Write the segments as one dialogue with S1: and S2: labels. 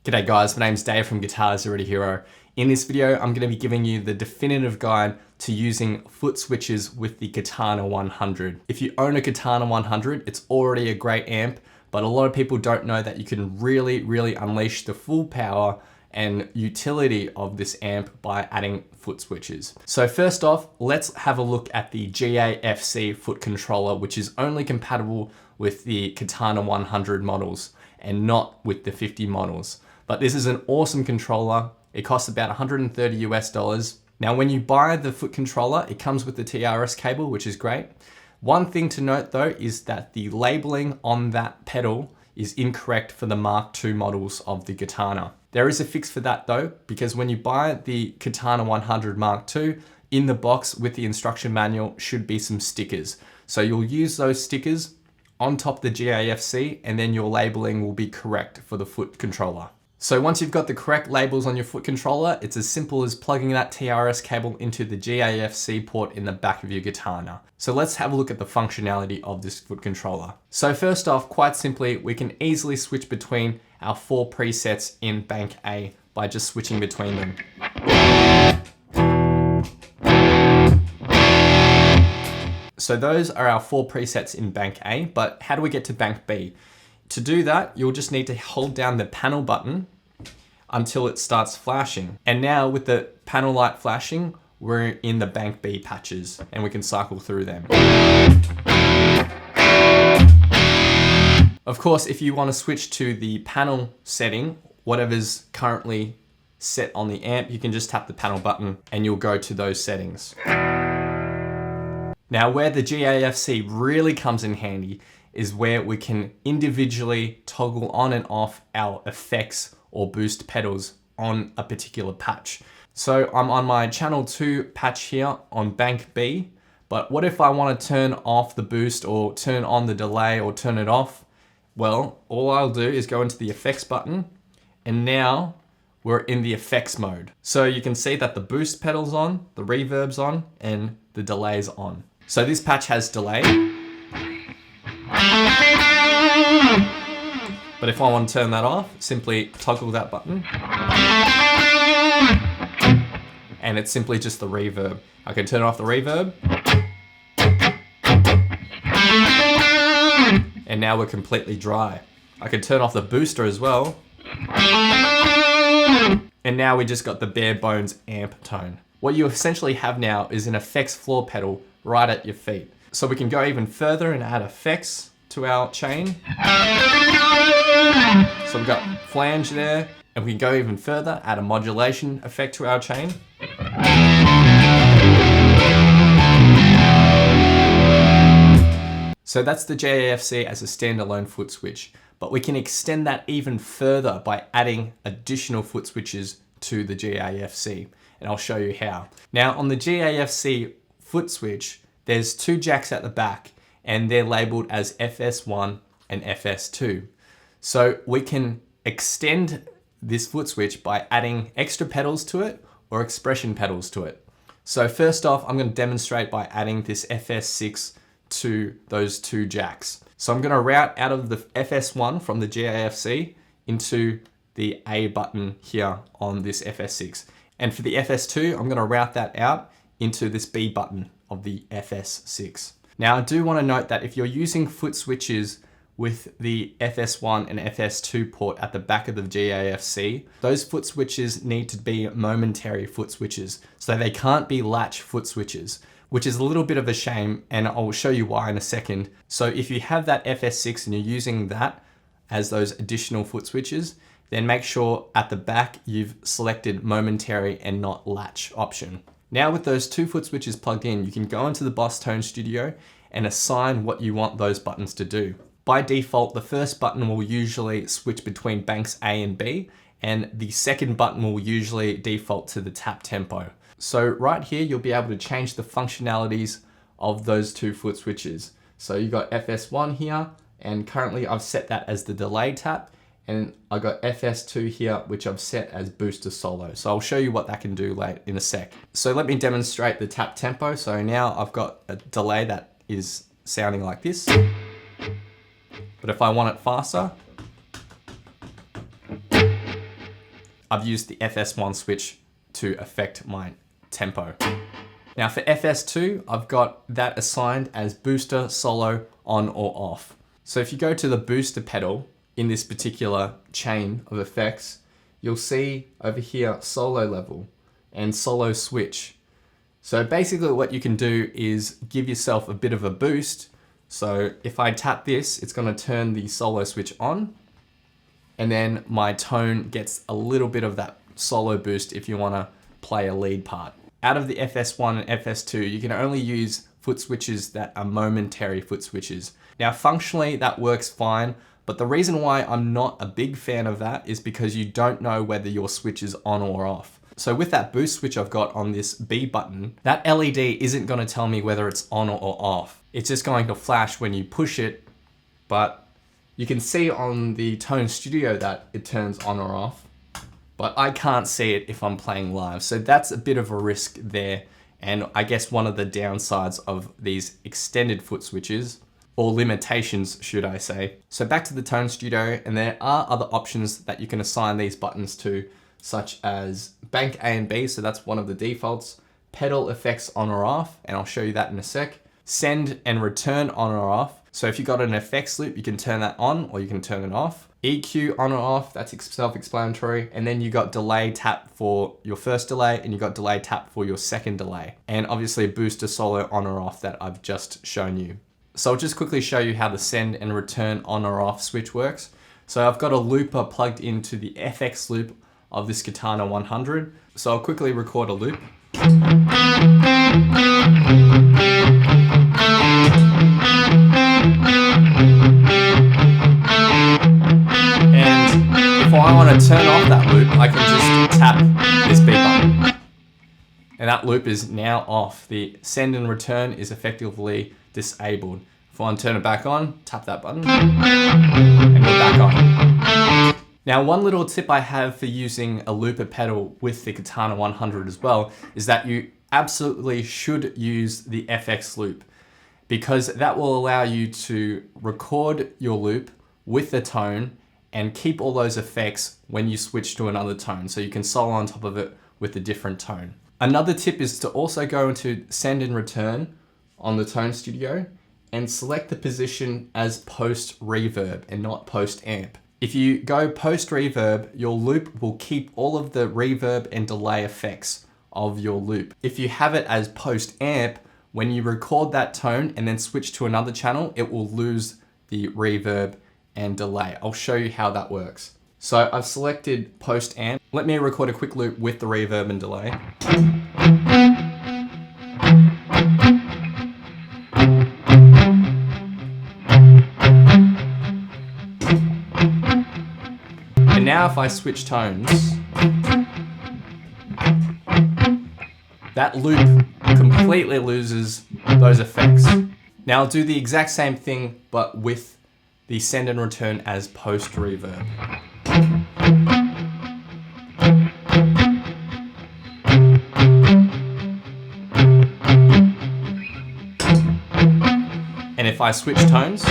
S1: G'day guys, my name's Dave from Guitars Already Hero. In this video, I'm going to be giving you the definitive guide to using foot switches with the Katana 100. If you own a Katana 100, it's already a great amp, but a lot of people don't know that you can really unleash the full power and utility of this amp by adding foot switches. So first off, let's have a look at the GAFC foot controller, which is only compatible with the Katana 100 models and not with the 50 models. But this is an awesome controller. It costs about 130 US. Now, when you buy the foot controller, it comes with the TRS cable, which is great. One thing to note though is that the labeling on that pedal is incorrect for the Mark II models of the Katana. There is a fix for that though, because when you buy the Katana 100 Mark II, in the box with the instruction manual should be some stickers. So you'll use those stickers on top of the GAFC, and then your labeling will be correct for the foot controller. So once you've got the correct labels on your foot controller, it's as simple as plugging that TRS cable into the GAFC port in the back of your Katana. So let's have a look at the functionality of this foot controller. So first off, quite simply, we can easily switch between our 4 presets in Bank A by just switching between them. So those are our 4 presets in Bank A, but how do we get to Bank B? To do that, you'll just need to hold down the panel button until it starts flashing. And now with the panel light flashing, we're in the Bank B patches and we can cycle through them. Of course, if you want to switch to the panel setting, whatever's currently set on the amp, you can just tap the panel button and you'll go to those settings. Now, where the GAFC really comes in handy is where we can individually toggle on and off our effects or boost pedals on a particular patch. So I'm on my channel 2 patch here on Bank B, but what if I want to turn off the boost or turn on the delay or turn it off? Well, all I'll do is go into the effects button, and now we're in the effects mode. So you can see that the boost pedal's on, the reverb's on, and the delay's on. So this patch has delay. But if I want to turn that off, simply toggle that button. And it's simply just the reverb. I can turn off the reverb. And now we're completely dry. I can turn off the booster as well. And now we just got the bare bones amp tone. What you essentially have now is an effects floor pedal right at your feet. So we can go even further and add effects to our chain. So we've got flange there, and we can go even further, add a modulation effect to our chain. So that's the GAFC as a standalone foot switch, but we can extend that even further by adding additional foot switches to the GAFC, and I'll show you how. Now on the GAFC foot switch, there's 2 jacks at the back, and they're labeled as FS1 and FS2. So we can extend this foot switch by adding extra pedals to it or expression pedals to it. So first off, I'm going to demonstrate by adding this FS6 to those 2 jacks. So I'm going to route out of the FS1 from the GAFC into the A button here on this FS6. And for the FS2, I'm going to route that out into this B button of the FS6. Now, I do want to note that if you're using foot switches with the FS1 and FS2 port at the back of the GAFC, those foot switches need to be momentary foot switches. So they can't be latch foot switches, which is a little bit of a shame, and I'll show you why in a second. So if you have that FS6 and you're using that as those additional foot switches, then make sure at the back you've selected momentary and not latch option. Now with those 2 foot switches plugged in, you can go into the Boss Tone Studio and assign what you want those buttons to do. By default, the first button will usually switch between banks A and B, and the second button will usually default to the tap tempo. So right here, you'll be able to change the functionalities of those 2 foot switches. So you got FS1 here, and currently I've set that as the delay tap, and I got FS2 here, which I've set as booster solo. So I'll show you what that can do later in a sec. So let me demonstrate the tap tempo. So now I've got a delay that is sounding like this. But if I want it faster, I've used the FS1 switch to affect my tempo. Now for FS2, I've got that assigned as booster, solo, on or off. So if you go to the booster pedal in this particular chain of effects, you'll see over here solo level and solo switch. So basically what you can do is give yourself a bit of a boost. So if I tap this, it's going to turn the solo switch on, and then my tone gets a little bit of that solo boost if you want to play a lead part. Out of the FS1 and FS2, you can only use foot switches that are momentary foot switches. Now functionally that works fine, but the reason why I'm not a big fan of that is because you don't know whether your switch is on or off. So with that boost switch I've got on this B button, that LED isn't going to tell me whether it's on or off. It's just going to flash when you push it, but you can see on the Tone Studio that it turns on or off, but I can't see it if I'm playing live. So that's a bit of a risk there. And I guess one of the downsides of these extended foot switches, or limitations, should I say. So back to the Tone Studio, and there are other options that you can assign these buttons to, such as bank A and B, so that's one of the defaults, pedal effects on or off, and I'll show you that in a sec, send and return on or off. So if you got an effects loop, you can turn that on or you can turn it off. EQ on or off, that's self-explanatory. And then you got delay tap for your first delay, and you got delay tap for your second delay. And obviously booster solo on or off that I've just shown you. So I'll just quickly show you how the send and return on or off switch works. So I've got a looper plugged into the FX loop of this Katana 100. So I'll quickly record a loop. If I want to turn off that loop, I can just tap this B button. And that loop is now off. The send and return is effectively disabled. If I want to turn it back on, tap that button, and we're back on. Now, one little tip I have for using a looper pedal with the Katana 100 as well is that you absolutely should use the FX loop, because that will allow you to record your loop with the tone and keep all those effects when you switch to another tone, so you can solo on top of it with a different tone. Another tip is to also go into send and return on the Tone Studio and select the position as post reverb and not post amp. If you go post reverb, your loop will keep all of the reverb and delay effects of your loop. If you have it as post amp, when you record that tone and then switch to another channel, it will lose the reverb and delay. I'll show you how that works. So I've selected post amp. Let me record a quick loop with the reverb and delay. And now if I switch tones, that loop completely loses those effects. Now I'll do the exact same thing, but with the send and return as post reverb. And if I switch tones,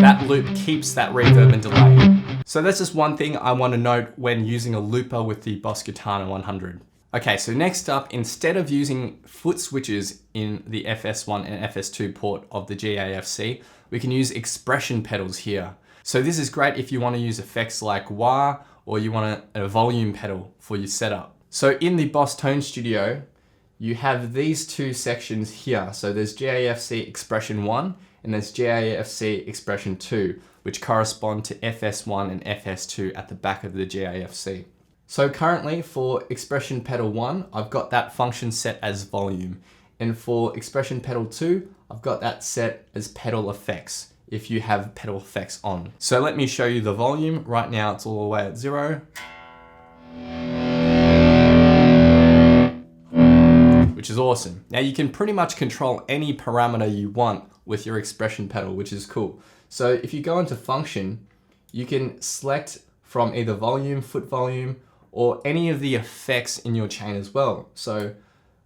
S1: that loop keeps that reverb and delay. So that's just one thing I want to note when using a looper with the Boss Katana 100. Okay, so next up, instead of using foot switches in the FS1 and FS2 port of the GAFC, we can use expression pedals here. So this is great if you want to use effects like wah, or you want a volume pedal for your setup. So in the Boss Tone Studio, you have these two sections here. So there's GAFC Expression 1 and there's GAFC Expression 2, which correspond to FS1 and FS2 at the back of the GAFC. So currently for Expression Pedal 1, I've got that function set as volume. And for Expression Pedal 2, I've got that set as pedal effects, if you have pedal effects on. So let me show you the volume. Right now it's all the way at 0. Which is awesome. Now you can pretty much control any parameter you want with your expression pedal, which is cool. So if you go into function, you can select from either volume, foot volume, or any of the effects in your chain as well. So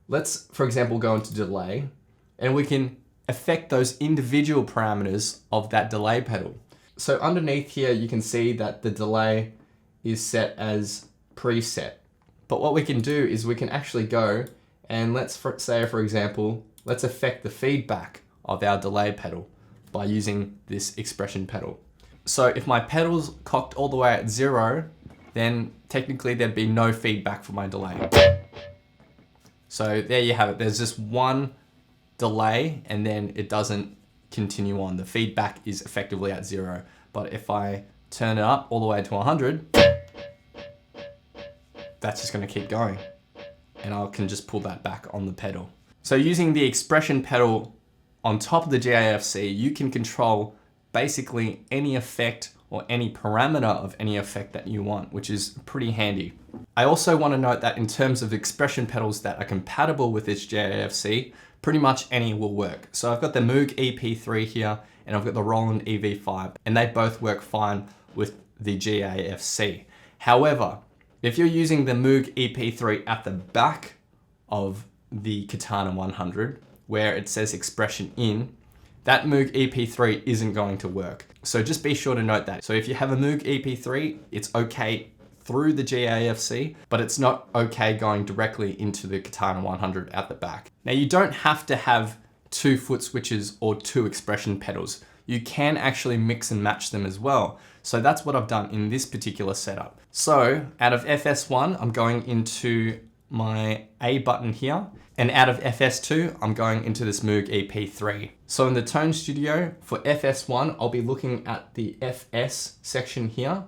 S1: let's, for example, go into delay, and we can affect those individual parameters of that delay pedal. So underneath here, you can see that the delay is set as preset. But what we can do is we can actually go and let's say, for example, let's affect the feedback of our delay pedal by using this expression pedal. So if my pedal's cocked all the way at 0, then technically there'd be no feedback for my delay. So there you have it. There's just one delay and then it doesn't continue on. The feedback is effectively at 0. But if I turn it up all the way to 100, that's just going to keep going. And I can just pull that back on the pedal. So using the expression pedal on top of the GAFC, you can control basically any effect or any parameter of any effect that you want, which is pretty handy. I also want to note that in terms of expression pedals that are compatible with this GAFC, pretty much any will work. So I've got the MkII EP3 here and I've got the ROLAND EV5 and they both work fine with the GAFC. However, if you're using the MkII EP3 at the back of the Katana 100, where it says expression in, that MkII EP3 isn't going to work. So just be sure to note that. So if you have a MkII EP3, it's okay through the GAFC, but it's not okay going directly into the Katana 100 at the back. Now you don't have to have 2 foot switches or 2 expression pedals. You can actually mix and match them as well. So that's what I've done in this particular setup. So out of FS1, I'm going into my A button here. And out of FS2, I'm going into this MkII EP3. So in the Tone Studio for FS1, I'll be looking at the FS section here.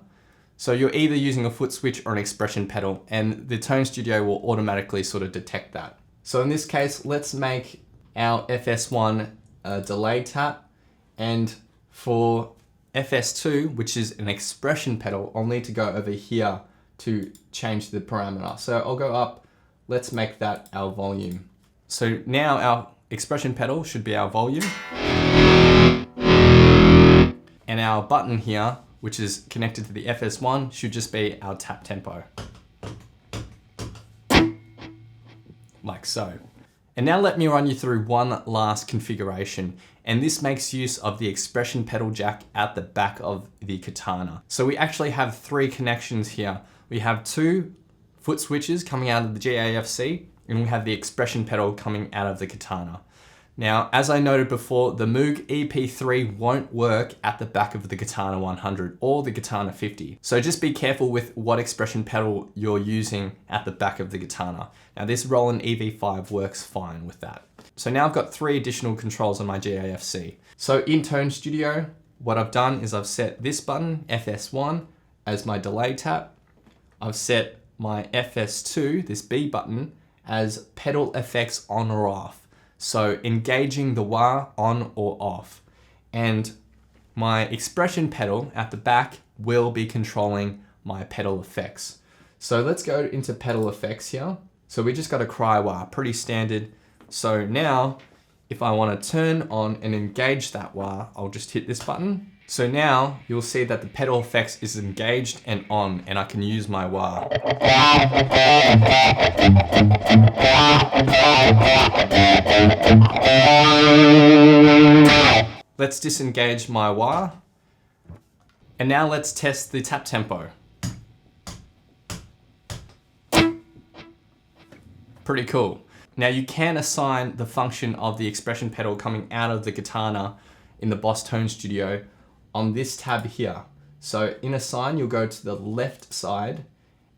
S1: So you're either using a foot switch or an expression pedal, and the Tone Studio will automatically sort of detect that. So in this case, let's make our FS1 a delay tap. And for FS2, which is an expression pedal, I'll need to go over here to change the parameter. So I'll go up. Let's make that our volume. So now our expression pedal should be our volume. And our button here, which is connected to the FS1, should just be our tap tempo. Like so. And now let me run you through one last configuration. And this makes use of the expression pedal jack at the back of the Katana. So we actually have 3 connections here. We have 2 foot switches coming out of the GAFC, and we have the expression pedal coming out of the Katana. Now, as I noted before, the MkII EP3 won't work at the back of the Katana 100 or the Katana 50. So just be careful with what expression pedal you're using at the back of the Katana. Now this ROLAND EV5 works fine with that. So now I've got 3 additional controls on my GAFC. So in Tone Studio, what I've done is I've set this button, FS1, as my delay tap. I've set my FS2, this B button, as pedal effects on or off. So engaging the wah on or off. And my expression pedal at the back will be controlling my pedal effects. So let's go into pedal effects here. So we just got a cry wah, pretty standard. So now, if I want to turn on and engage that wah, I'll just hit this button. So now you'll see that the pedal effects is engaged and on, and I can use my wah. Let's disengage my wah. And now let's test the tap tempo. Pretty cool. Now you can assign the function of the expression pedal coming out of the Katana in the Boss Tone Studio on this tab here. So in assign, you'll go to the left side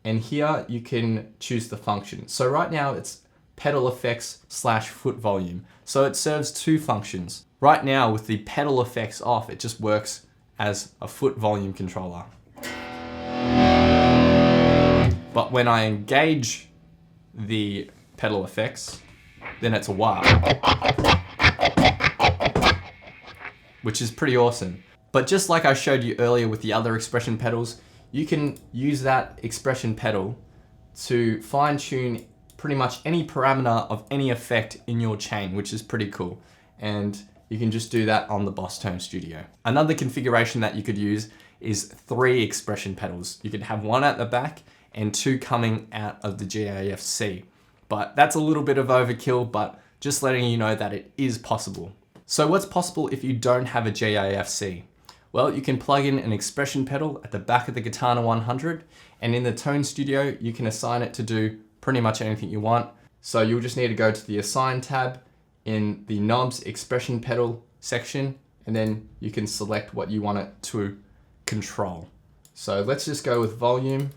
S1: and here you can choose the function. So right now it's pedal effects / foot volume. So it serves 2 functions. Right now with the pedal effects off, it just works as a foot volume controller. But when I engage the pedal effects, then it's a wah, which is pretty awesome. But just like I showed you earlier with the other expression pedals, you can use that expression pedal to fine tune pretty much any parameter of any effect in your chain, which is pretty cool. And you can just do that on the Boss Tone Studio. Another configuration that you could use is 3 expression pedals. You could have 1 at the back and 2 coming out of the GAFC. But that's a little bit of overkill, but just letting you know that it is possible. So what's possible if you don't have a GAFC? Well, you can plug in an expression pedal at the back of the Katana 100, and in the Tone Studio, you can assign it to do pretty much anything you want. So you'll just need to go to the Assign tab in the Knobs Expression Pedal section, and then you can select what you want it to control. So let's just go with volume.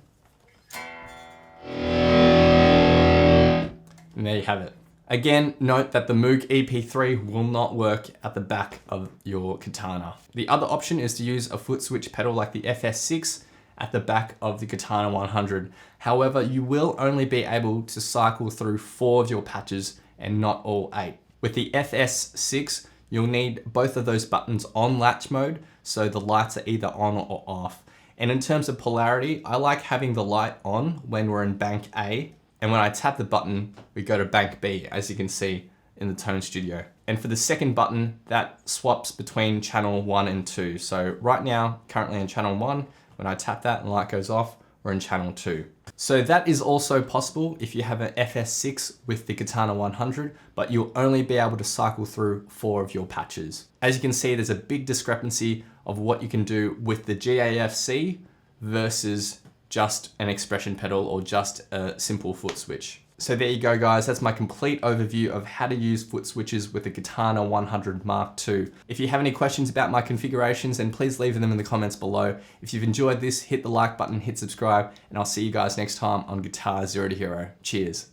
S1: And there you have it. Again, note that the Moog EP3 will not work at the back of your Katana. The other option is to use a foot switch pedal like the FS6 at the back of the Katana 100. However, you will only be able to cycle through 4 of your patches and not all 8. With the FS6, you'll need both of those buttons on latch mode, so the lights are either on or off. And in terms of polarity, I like having the light on when we're in bank A, and when I tap the button, we go to bank B, as you can see in the Tone Studio. And for the second button, that swaps between channel 1 and 2. So right now, currently in channel 1, when I tap that and the light goes off, we're in channel 2. So that is also possible if you have an FS6 with the Katana 100, but you'll only be able to cycle through 4 of your patches. As you can see, there's a big discrepancy of what you can do with the GAFC versus just an expression pedal or just a simple foot switch. So there you go, guys. That's my complete overview of how to use foot switches with the Katana 100 Mark II. If you have any questions about my configurations, then please leave them in the comments below. If you've enjoyed this, hit the like button, hit subscribe, and I'll see you guys next time on Guitar Zero to Hero. Cheers.